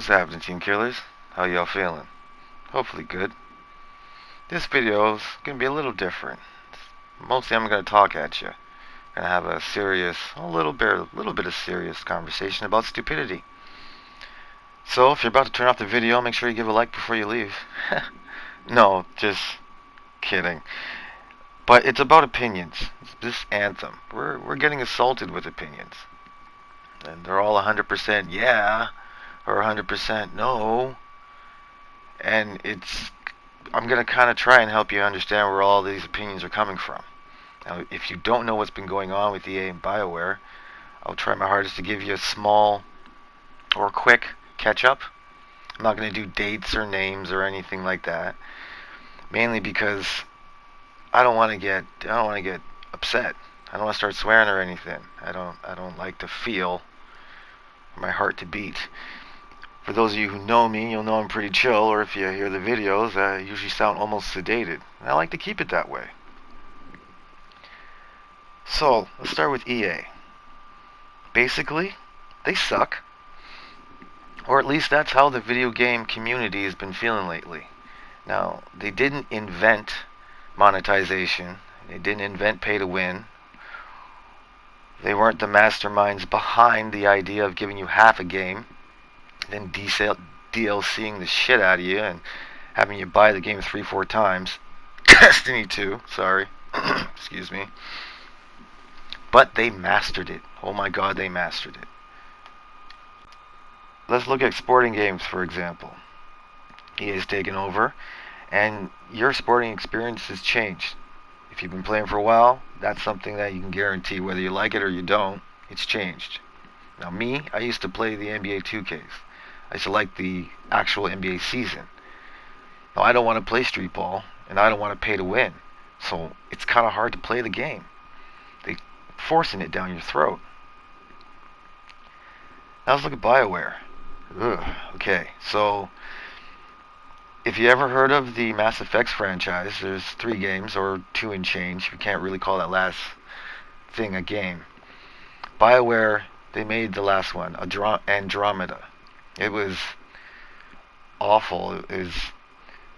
What's happening, Team Killers? How y'all feeling? Hopefully good. This video is gonna be a little different. Mostly I'm gonna talk at you. Gonna have a little bit of serious conversation about stupidity. So if you're about to turn off the video, make sure you give a like before you leave. No, just kidding. But it's about opinions. This Anthem. We're getting assaulted with opinions. And they're all 100% yeah or 100% no. And I'm going to kind of try and help you understand where all these opinions are coming from. Now, if you don't know what's been going on with EA and BioWare, I'll try my hardest to give you a small or quick catch-up. I'm not going to do dates or names or anything like that. Mainly because I don't want to get upset. I don't want to start swearing or anything. I don't like to feel my heart to beat. For those of you who know me, you'll know I'm pretty chill, or if you hear the videos, I usually sound almost sedated. And I like to keep it that way. So, let's start with EA. Basically, they suck. Or at least that's how the video game community has been feeling lately. Now, they didn't invent monetization. They didn't invent pay to win. They weren't the masterminds behind the idea of giving you half a game, then DLCing the shit out of you and having you buy the game 3-4 times. Destiny 2, sorry. Excuse me. But they mastered it. Oh my god, they mastered it. Let's look at sporting games, for example. EA's taken over, and your sporting experience has changed. If you've been playing for a while, that's something that you can guarantee, whether you like it or you don't, it's changed. Now me, I used to play the NBA 2Ks. I used to like the actual NBA season. Now I don't want to play street ball, and I don't want to pay to win. So it's kind of hard to play the game. They're forcing it down your throat. Now let's look at BioWare. Okay, so if you ever heard of the Mass Effect franchise, there's 3 games, or 2 and change. You can't really call that last thing a game. BioWare, they made the last one, Andromeda. It was awful. It was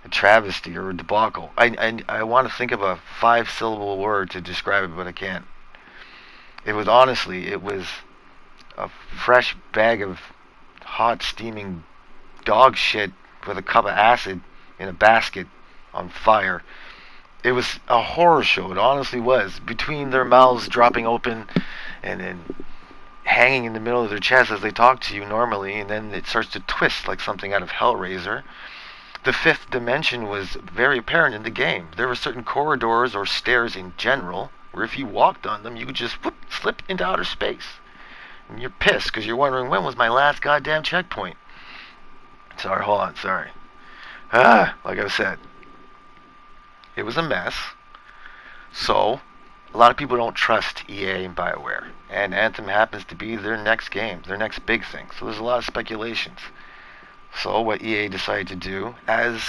a travesty or a debacle. I want to think of a 5-syllable word to describe it, but I can't. It was a fresh bag of hot, steaming dog shit with a cup of acid in a basket on fire. It was a horror show. It honestly was. Between their mouths dropping open and then hanging in the middle of their chest as they talk to you normally, and then it starts to twist like something out of Hellraiser. The 5th dimension was very apparent in the game. There were certain corridors or stairs in general where if you walked on them, you could just slip into outer space. And you're pissed because you're wondering, when was my last goddamn checkpoint? Sorry, hold on, sorry. Like I said, it was a mess. So, a lot of people don't trust EA and BioWare. And Anthem happens to be their next game, their next big thing. So there's a lot of speculations. So what EA decided to do, as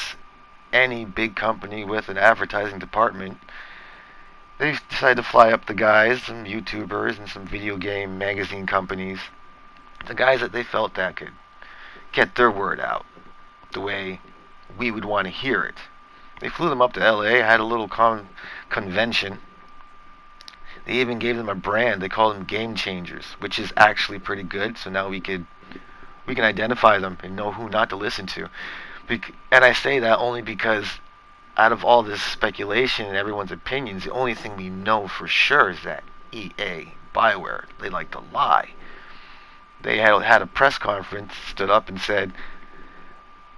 any big company with an advertising department, they decided to fly up the guys, some YouTubers and some video game magazine companies, the guys that they felt that could get their word out the way we would want to hear it. They flew them up to LA, had a little convention. They even gave them a brand. They called them Game Changers, which is actually pretty good. So now we can identify them and know who not to listen to. And I say that only because out of all this speculation and everyone's opinions, the only thing we know for sure is that EA, BioWare, they like to lie. They had a press conference, stood up and said,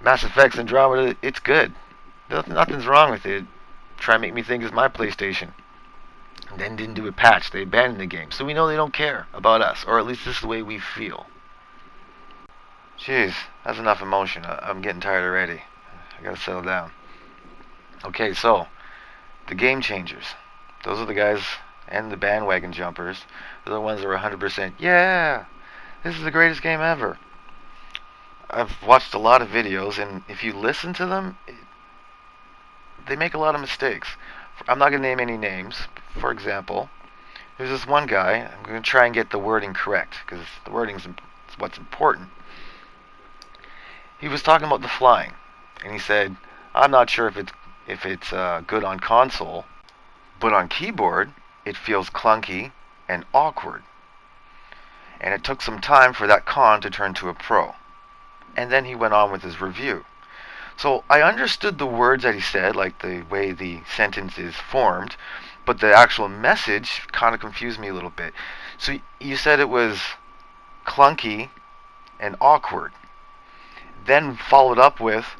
Mass Effect Andromeda, it's good. Nothing's wrong with it. Try and make me think it's my PlayStation. And then didn't do a patch. They abandoned the game. So we know they don't care about us, or at least this is the way we feel. Jeez, that's enough emotion. I'm getting tired already. I gotta settle down. Okay, so, the Game Changers. Those are the guys, and the bandwagon jumpers. They're the ones that are 100%, yeah, this is the greatest game ever. I've watched a lot of videos, and if you listen to them, they make a lot of mistakes. I'm not going to name any names. For example, there's this one guy, I'm going to try and get the wording correct, because the wording is what's important. He was talking about the flying, and he said, "I'm not sure if it's good on console, but on keyboard it feels clunky and awkward." And it took some time for that con to turn to a pro. And then he went on with his review. So I understood the words that he said, like the way the sentence is formed, but the actual message kind of confused me a little bit. So you said it was clunky and awkward. Then followed up with,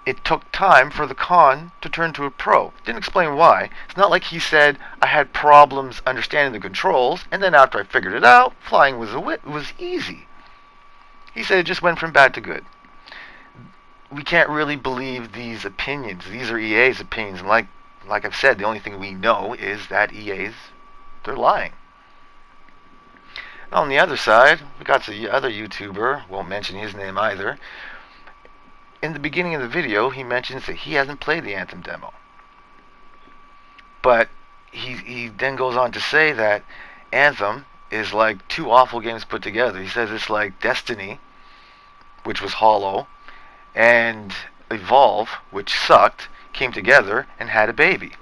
it took time for the con to turn to a pro. Didn't explain why. It's not like he said I had problems understanding the controls, and then after I figured it out, flying was easy. He said it just went from bad to good. We can't really believe these opinions. These are EA's opinions, and like I've said, the only thing we know is that they're lying. On the other side, we got the other YouTuber, won't mention his name either. In the beginning of the video, he mentions that he hasn't played the Anthem demo. But he then goes on to say that Anthem is like two awful games put together. He says it's like Destiny, which was hollow, and Evolve, which sucked, came together and had a baby.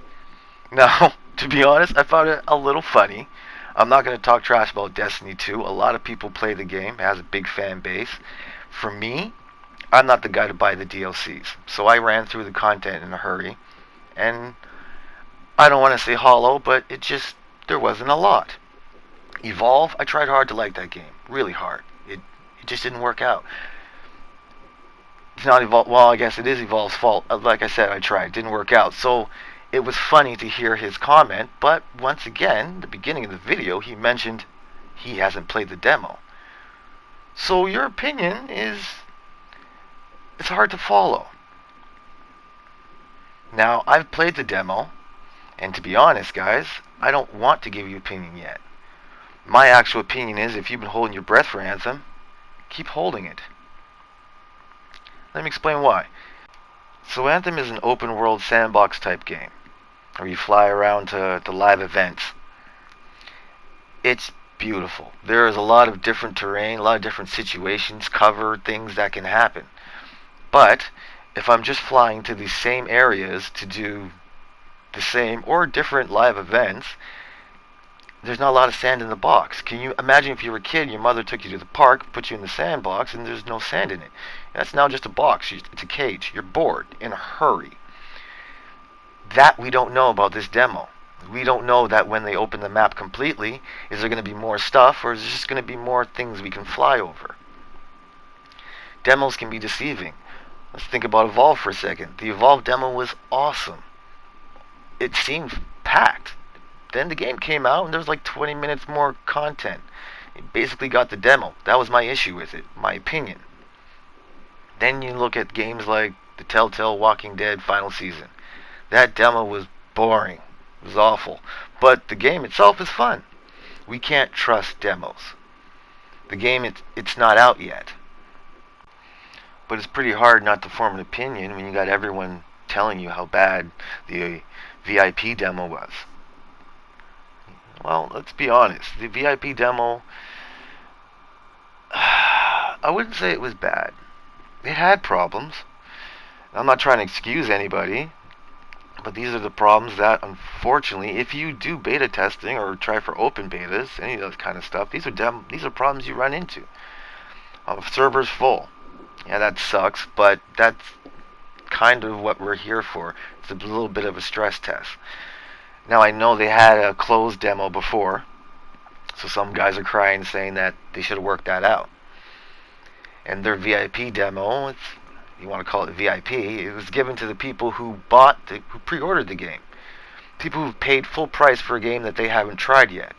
Now, to be honest, I found it a little funny. I'm not going to talk trash about Destiny 2. A lot of people play the game. It has a big fan base. For me, I'm not the guy to buy the DLCs. So I ran through the content in a hurry. And I don't want to say hollow, but there wasn't a lot. Evolve, I tried hard to like that game. Really hard. It just didn't work out. It's not Evolve. Well, I guess it is Evolve's fault. Like I said, I tried. It didn't work out. So it was funny to hear his comment, but once again, the beginning of the video, he mentioned he hasn't played the demo. So your opinion it's hard to follow. Now, I've played the demo, and to be honest, guys, I don't want to give you opinion yet. My actual opinion is, if you've been holding your breath for Anthem, keep holding it. Let me explain why. So Anthem is an open world sandbox type game, where you fly around to live events. It's beautiful. There is a lot of different terrain, a lot of different situations, cover, things that can happen. But if I'm just flying to these same areas to do the same or different live events, there's not a lot of sand in the box. Can you imagine if you were a kid, your mother took you to the park, put you in the sandbox, and there's no sand in it? That's now just a box. It's a cage. You're bored, in a hurry. That we don't know about this demo. We don't know that when they open the map completely, is there going to be more stuff, or is there just going to be more things we can fly over? Demos can be deceiving. Let's think about Evolve for a second. The Evolve demo was awesome. It seemed packed. Then the game came out and there was like 20 minutes more content. It basically got the demo. That was my issue with it, my opinion. Then you look at games like the Telltale Walking Dead final season. That demo was boring. It was awful. But the game itself is fun. We can't trust demos. The game, it's not out yet. But it's pretty hard not to form an opinion when you got everyone telling you how bad the VIP demo was. Well, let's be honest. The VIP demo, I wouldn't say it was bad. It had problems. I'm not trying to excuse anybody, but these are the problems that, unfortunately, if you do beta testing or try for open betas, any of those kind of stuff, these are problems you run into. Servers full. Yeah, that sucks, but that's kind of what we're here for. It's a little bit of a stress test. Now, I know they had a closed demo before, so some guys are crying saying that they should have worked that out. And their VIP demo, you want to call it VIP, it was given to the people who who pre-ordered the game. People who paid full price for a game that they haven't tried yet.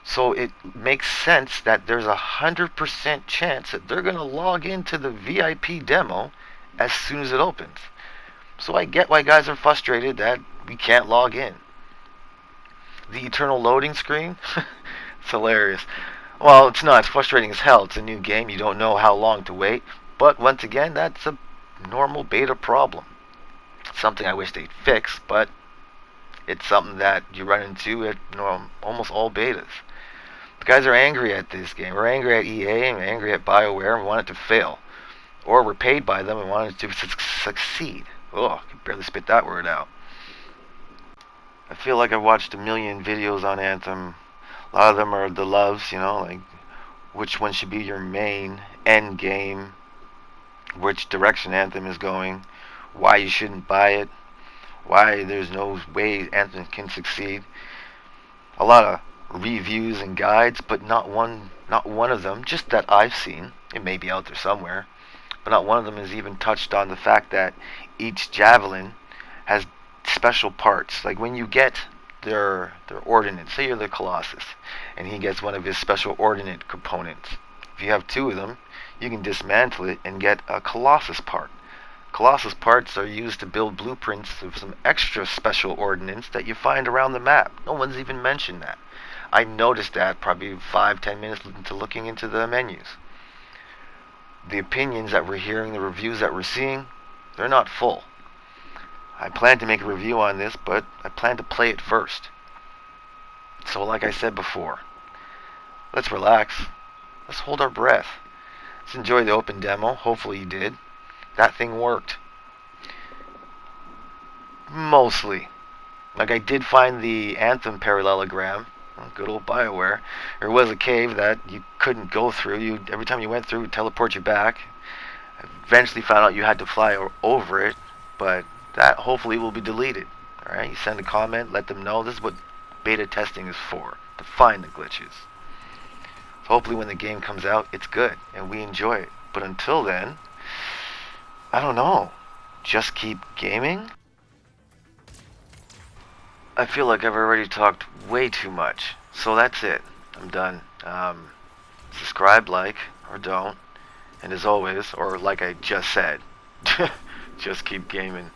So it makes sense that there's 100% chance that they're going to log into the VIP demo as soon as it opens. So I get why guys are frustrated that we can't log in. The eternal loading screen, it's hilarious. Well, it's not. It's frustrating as hell. It's a new game. You don't know how long to wait. But once again, that's a normal beta problem. It's something I wish they'd fix, but it's something that you run into at almost all betas. The guys are angry at this game. We're angry at EA and we're angry at BioWare and we want it to fail. or were paid by them and wanted to succeed. Oh, I can barely spit that word out. I feel like I've watched a million videos on Anthem. A lot of them are the loves, like which one should be your main end game, which direction Anthem is going, why you shouldn't buy it, why there's no way Anthem can succeed. A lot of reviews and guides, but not one of them, just that I've seen. It may be out there somewhere, but not one of them has even touched on the fact that each javelin has special parts. Like when you get their ordnance, say you're the Colossus, and he gets one of his special ordnance components. If you have two of them, you can dismantle it and get a Colossus part. Colossus parts are used to build blueprints of some extra special ordnance that you find around the map. No one's even mentioned that. I noticed that probably 5-10 minutes into looking into the menus. The opinions that we're hearing, the reviews that we're seeing, they're not full. I plan to make a review on this, but I plan to play it first. So like I said before, let's relax. Let's hold our breath. Let's enjoy the open demo. Hopefully you did. That thing worked. Mostly. Like I did find the Anthem parallelogram. Good old BioWare. There was a cave that you couldn't go through. Every time you went through, it would teleport you back. Eventually found out you had to fly over it, but that hopefully will be deleted. Alright, you send a comment, let them know this is what beta testing is for, to find the glitches. So hopefully when the game comes out, it's good and we enjoy it. But until then, I don't know. Just keep gaming? I feel like I've already talked way too much. So that's it. I'm done. Subscribe, like, or don't. And as always, or like I just said, just keep gaming.